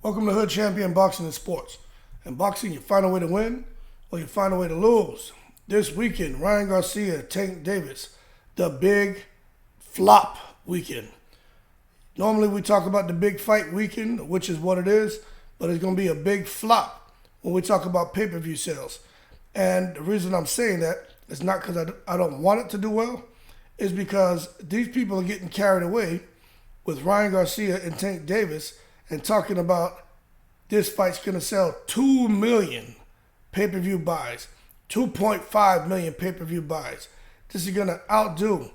Welcome to Hood Champion Boxing and Sports. In boxing, you find a way to win or you find a way to lose. This weekend, Ryan Garcia, Tank Davis, the big flop weekend. Normally we talk about the big fight weekend, which is what it is, but it's going to be a big flop when we talk about pay-per-view sales. And the reason I'm saying that is not because I don't want it to do well, is because these people are getting carried away with Ryan Garcia and Tank Davis and talking about this fight's going to sell 2 million pay-per-view buys, 2.5 million pay-per-view buys. This is going to outdo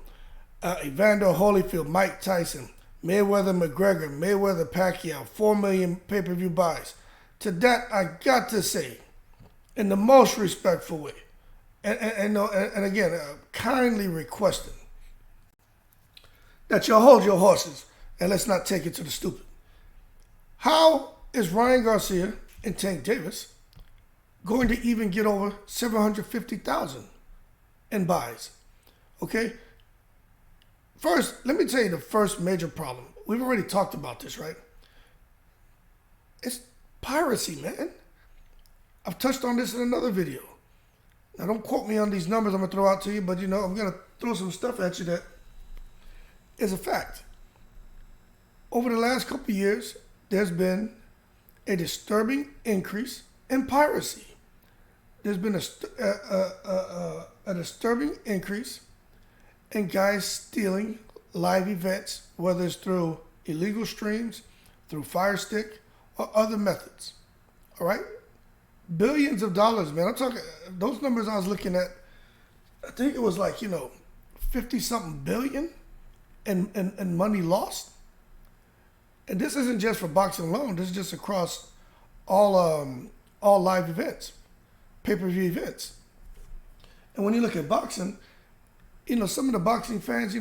Evander Holyfield, Mike Tyson, Mayweather McGregor, Mayweather Pacquiao, 4 million pay-per-view buys. To that, I got to say, in the most respectful way, and again, kindly requesting that you hold your horses and let's not take it to the stupid. How is Ryan Garcia and Tank Davis going to even get over 750,000 in buys? Okay? First, let me tell you the first major problem. We've already talked about this, right? It's piracy, man. I've touched on this in another video. Now, don't quote me on these numbers I'm going to throw out to you, but, I'm going to throw some stuff at you that is a fact. Over the last couple of years, there's been a disturbing increase in piracy. There's been a disturbing increase in guys stealing live events, whether it's through illegal streams, through Firestick, or other methods. All right? Billions of dollars, man. I'm talking, those numbers I was looking at, I think it was like, 50-something billion in money lost. And this isn't just for boxing alone. This is just across all live events, pay-per-view events. And when you look at boxing, some of the boxing fans,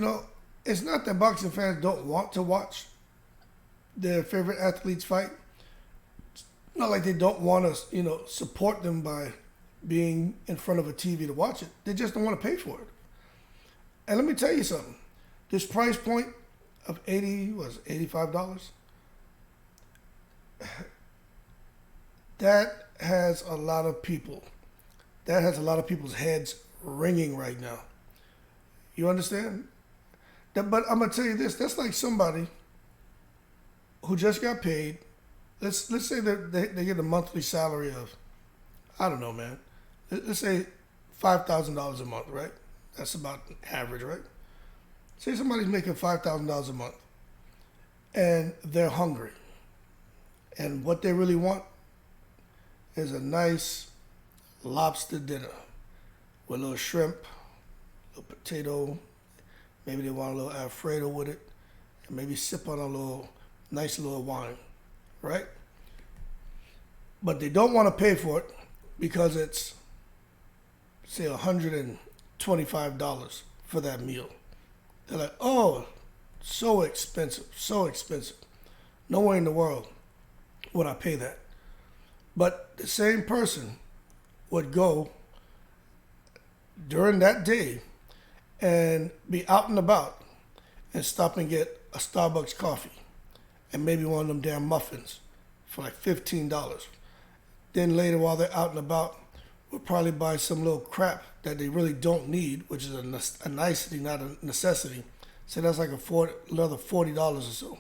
it's not that boxing fans don't want to watch their favorite athletes fight. It's not like they don't want to, support them by being in front of a TV to watch it. They just don't want to pay for it. And let me tell you something. This price point of $85. That has a lot of people. That has a lot of people's heads ringing right now. You understand? But I'm gonna tell you this. That's like somebody who just got paid. Let's say that they get a monthly salary of, I don't know, man. Let's say $5,000 a month, right? That's about average, right? Say somebody's making $5,000 a month and they're hungry. And what they really want is a nice lobster dinner with a little shrimp, a little potato. Maybe they want a little Alfredo with it, and maybe sip on a nice little wine, right? But they don't want to pay for it because it's, say, $125 for that meal. They're like, oh, so expensive, so expensive. No way in the world would I pay that. But the same person would go during that day and be out and about and stop and get a Starbucks coffee and maybe one of them damn muffins for like $15. Then later while they're out and about, we'll probably buy some little crap that they really don't need, which is a nicety, not a necessity. So that's like another $40 or so.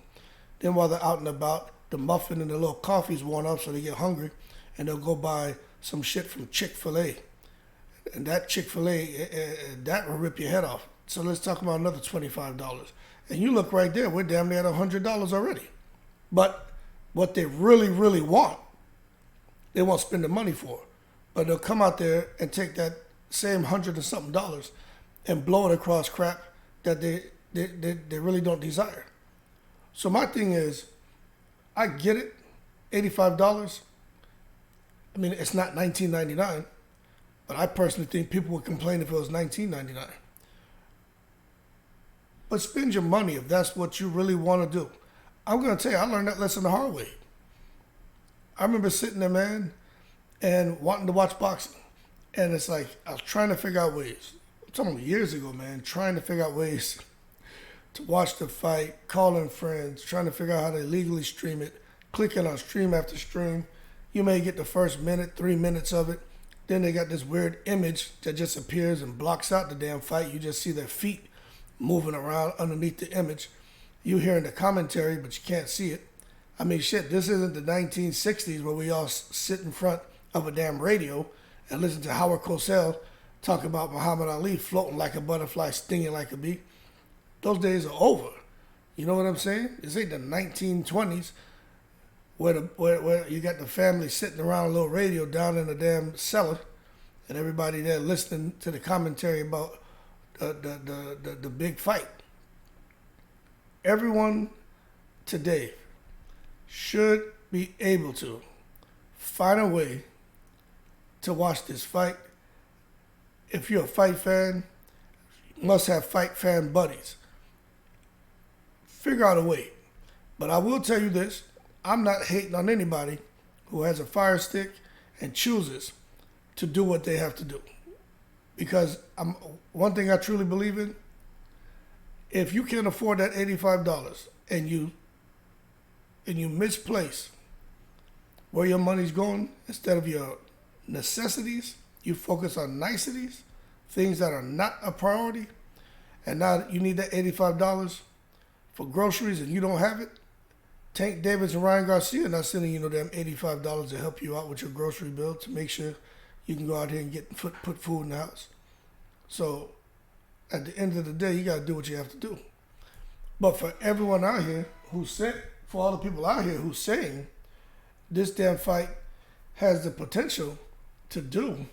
Then while they're out and about, the muffin and the little coffee's worn up so they get hungry, and they'll go buy some shit from Chick-fil-A. And that Chick-fil-A, that will rip your head off. So let's talk about another $25. And you look right there, we're damn near at $100 already. But what they really, really want, they won't spend the money for. But they'll come out there and take that same $100 and something and blow it across crap that they really don't desire. So my thing is, I get it, $85. I mean, it's not $19.99, but I personally think people would complain if it was $19.99. But spend your money if that's what you really want to do. I'm going to tell you, I learned that lesson the hard way. I remember sitting there, man, and wanting to watch boxing. And it's like, I was trying to figure out ways. I'm talking about years ago, man, trying to figure out ways to watch the fight, calling friends, trying to figure out how to legally stream it, clicking on stream after stream. You may get the first minute, 3 minutes of it. Then they got this weird image that just appears and blocks out the damn fight. You just see their feet moving around underneath the image. You hearing the commentary, but you can't see it. I mean, shit, this isn't the 1960s where we all sit in front of a damn radio and listen to Howard Cosell talk about Muhammad Ali floating like a butterfly, stinging like a bee. Those days are over. You know what I'm saying? This ain't the 1920s where you got the family sitting around a little radio down in the damn cellar and everybody there listening to the commentary about the big fight. Everyone today should be able to find a way to watch this fight. If you're a fight fan, you must have fight fan buddies. Figure out a way. But I will tell you this, I'm not hating on anybody who has a Fire Stick and chooses to do what they have to do. Because one thing I truly believe in, if you can't afford that $85 and you misplace where your money's going, instead of your necessities, you focus on niceties, things that are not a priority, and now you need that $85 for groceries and you don't have it. Tank Davis and Ryan Garcia are not sending you no damn $85 to help you out with your grocery bill to make sure you can go out here and put food in the house. So at the end of the day, you got to do what you have to do. But for everyone out here for all the people out here who's saying this damn fight has the potential to do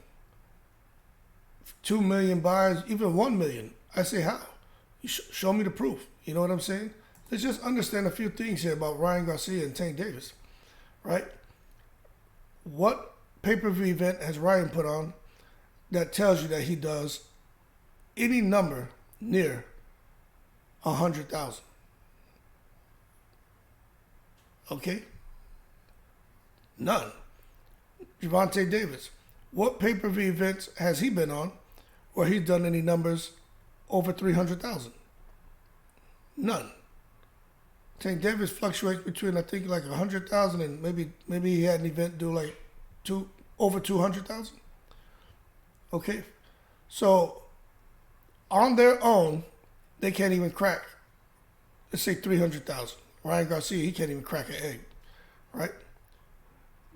2 million buys, even 1 million, I say how? You show me the proof. You know what I'm saying? Let's just understand a few things here about Ryan Garcia and Tank Davis, right? What pay-per-view event has Ryan put on that tells you that he does any number near 100,000? Okay? None. Gervonta Davis, what pay-per-view events has he been on where he's done any numbers over 300,000? None. Tank Davis fluctuates between, I think, like 100,000 and maybe he had an event do like over 200,000. Okay? So on their own, they can't even crack, let's say 300,000. Ryan Garcia, he can't even crack an egg, right?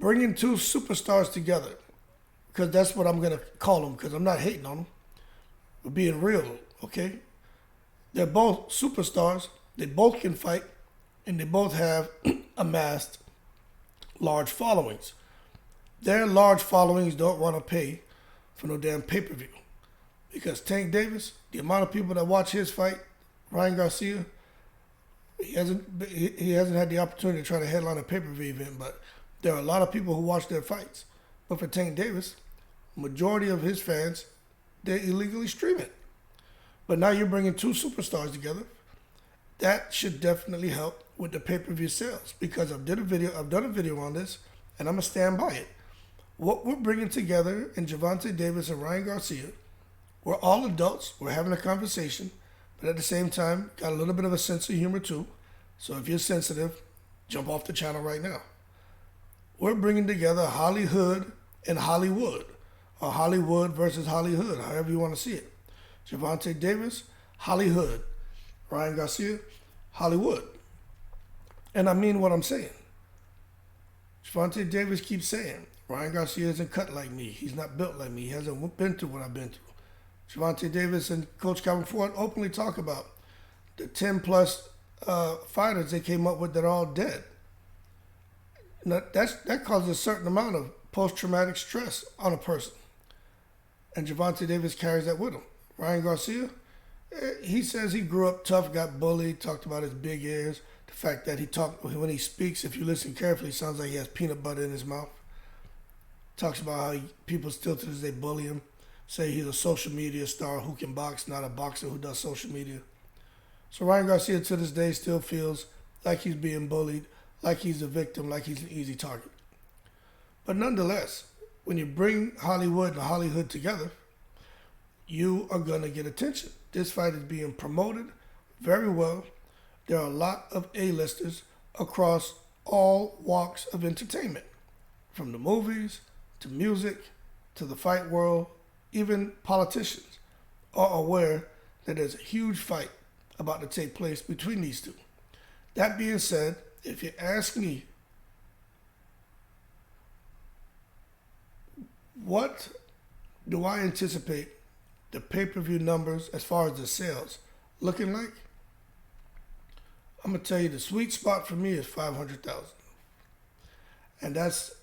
Bringing two superstars together, because that's what I'm going to call them, because I'm not hating on them. We're being real, okay? They're both superstars. They both can fight, and they both have amassed large followings. Their large followings don't want to pay for no damn pay-per-view. Because Tank Davis, the amount of people that watch his fight, Ryan Garcia, he hasn't had the opportunity to try to headline a pay-per-view event, but there are a lot of people who watch their fights. But for Tank Davis, majority of his fans, they illegally stream it. But now you're bringing two superstars together. That should definitely help with the pay-per-view sales, because I've done a video on this, and I'm going to stand by it. What we're bringing together in Gervonta Davis and Ryan Garcia, we're all adults, we're having a conversation, but at the same time, got a little bit of a sense of humor too. So if you're sensitive, jump off the channel right now. We're bringing together Hollywood and Hollywood, or Hollywood versus Hollywood, however you want to see it. Gervonta Davis, Hollywood. Ryan Garcia, Hollywood. And I mean what I'm saying. Gervonta Davis keeps saying, Ryan Garcia isn't cut like me. He's not built like me. He hasn't been through what I've been through. Gervonta Davis and Coach Calvin Ford openly talk about the 10-plus fighters they came up with that are all dead. Now, that causes a certain amount of post-traumatic stress on a person. And Gervonta Davis carries that with him. Ryan Garcia, he says he grew up tough, got bullied, talked about his big ears, the fact that when he speaks, if you listen carefully, it sounds like he has peanut butter in his mouth. Talks about how people still to this day bully him, say he's a social media star who can box, not a boxer who does social media. So Ryan Garcia to this day still feels like he's being bullied, like he's a victim, like he's an easy target. But nonetheless, when you bring Hollywood and Hollywood together, you are going to get attention. This fight is being promoted very well. There are a lot of A-listers across all walks of entertainment, from the movies to music to the fight world. Even politicians are aware that there's a huge fight about to take place between these two. That being said, if you ask me, what do I anticipate the pay-per-view numbers as far as the sales looking like? I'm gonna tell you the sweet spot for me is 500,000, and that's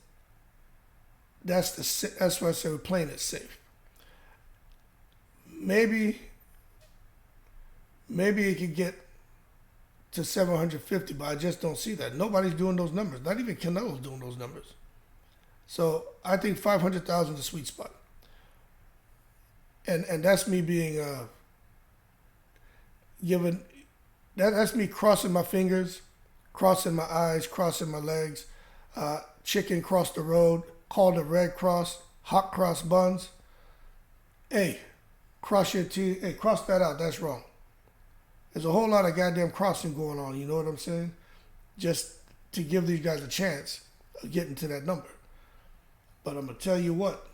why I say we're playing it safe. Maybe it could get to 750, but I just don't see that. Nobody's doing those numbers. Not even Canelo's doing those numbers. So I think 500,000 is a sweet spot. And that's me being that's me crossing my fingers, crossing my eyes, crossing my legs, chicken cross the road, call the Red Cross, hot cross buns. Hey, cross your T, hey, cross that out, that's wrong. There's a whole lot of goddamn crossing going on, you know what I'm saying? Just to give these guys a chance of getting to that number. But I'm going to tell you what,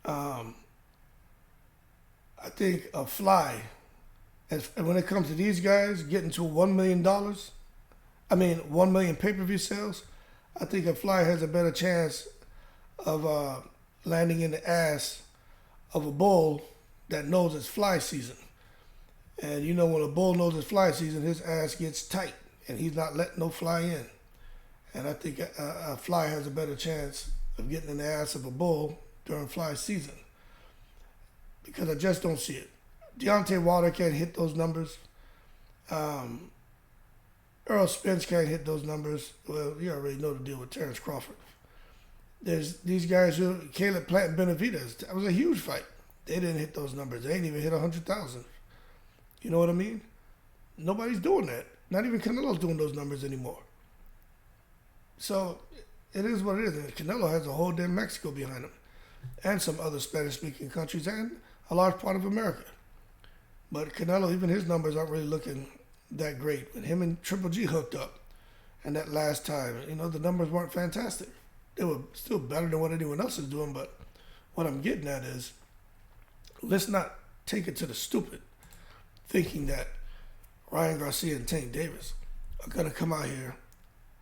I think a fly, when it comes to these guys getting to $1 million, 1 million pay-per-view sales, I think a fly has a better chance of landing in the ass of a bull that knows it's fly season. And you know, when a bull knows it's fly season, his ass gets tight and he's not letting no fly in. And I think a fly has a better chance of getting in the ass of a bull during fly season, because I just don't see it. Deontay Wilder can't hit those numbers. Earl Spence can't hit those numbers. Well, you already know the deal with Terrence Crawford. There's these guys who, Caleb Plant and Benavidez, that was a huge fight. They didn't hit those numbers. They ain't even hit 100,000. You know what I mean? Nobody's doing that. Not even Canelo's doing those numbers anymore. So it is what it is. And Canelo has a whole damn Mexico behind him, and some other Spanish-speaking countries, and a large part of America. But Canelo, even his numbers aren't really looking that great. When him and Triple G hooked up, and that last time, you know, the numbers weren't fantastic. They were still better than what anyone else is doing, but what I'm getting at is, let's not take it to the stupid, thinking that Ryan Garcia and Tank Davis are going to come out here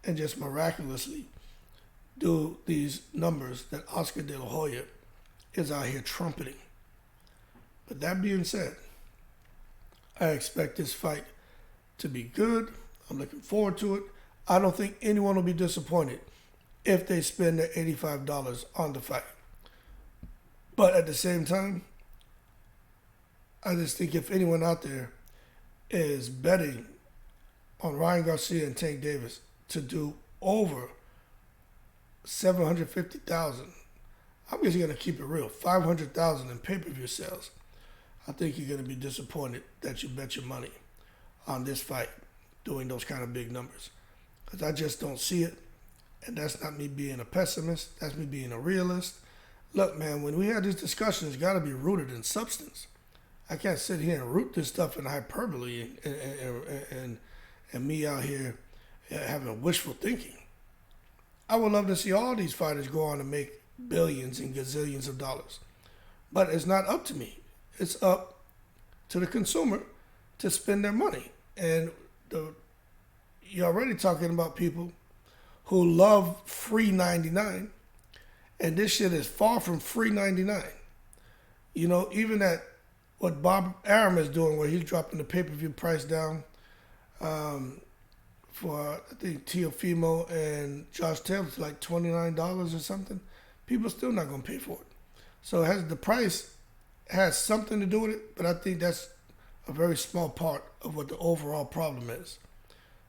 and just miraculously do these numbers that Oscar De La Hoya is out here trumpeting. But that being said, I expect this fight to be good. I'm looking forward to it. I don't think anyone will be disappointed if they spend their $85 on the fight. But at the same time, I just think if anyone out there is betting on Ryan Garcia and Tank Davis to do over 750,000, I'm just going to keep it real, 500,000 in pay-per-view sales, I think you're going to be disappointed that you bet your money on this fight doing those kind of big numbers. Because I just don't see it. And that's not me being a pessimist. That's me being a realist. Look, man, when we have these discussions, it's got to be rooted in substance. I can't sit here and root this stuff in hyperbole and me out here having wishful thinking. I would love to see all these fighters go on and make billions and gazillions of dollars. But it's not up to me. It's up to the consumer to spend their money. And you're already talking about people who love free 99, and this shit is far from free 99. You know, even at what Bob Arum is doing, where he's dropping the pay-per-view price down for, I think, Teofimo and Josh Taylor to like $29 or something, people are still not going to pay for it. So the price has something to do with it, but I think that's a very small part of what the overall problem is.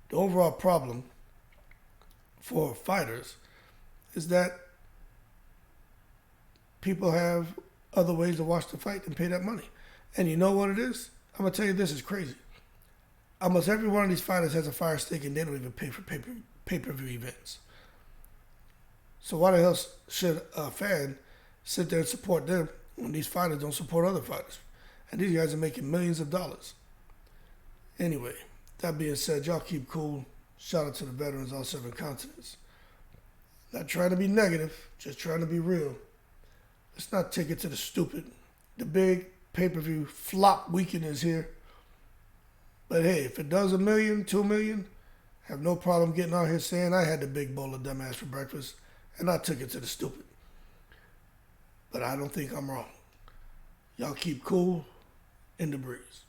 The overall problem for fighters is that people have other ways to watch the fight and pay that money. And you know what it is? I'm going to tell you, this is crazy. Almost every one of these fighters has a Fire Stick, and they don't even pay for pay-per-view events. So why the hell should a fan sit there and support them when these fighters don't support other fighters? And these guys are making millions of dollars. Anyway, that being said, y'all keep cool. Shout out to the veterans on 7 continents. Not trying to be negative, just trying to be real. Let's not take it to the stupid. The big pay-per-view flop weekend is here. But hey, if it does $1 million, $2 million, I have no problem getting out here saying I had the big bowl of dumbass for breakfast and I took it to the stupid. But I don't think I'm wrong. Y'all keep cool in the breeze.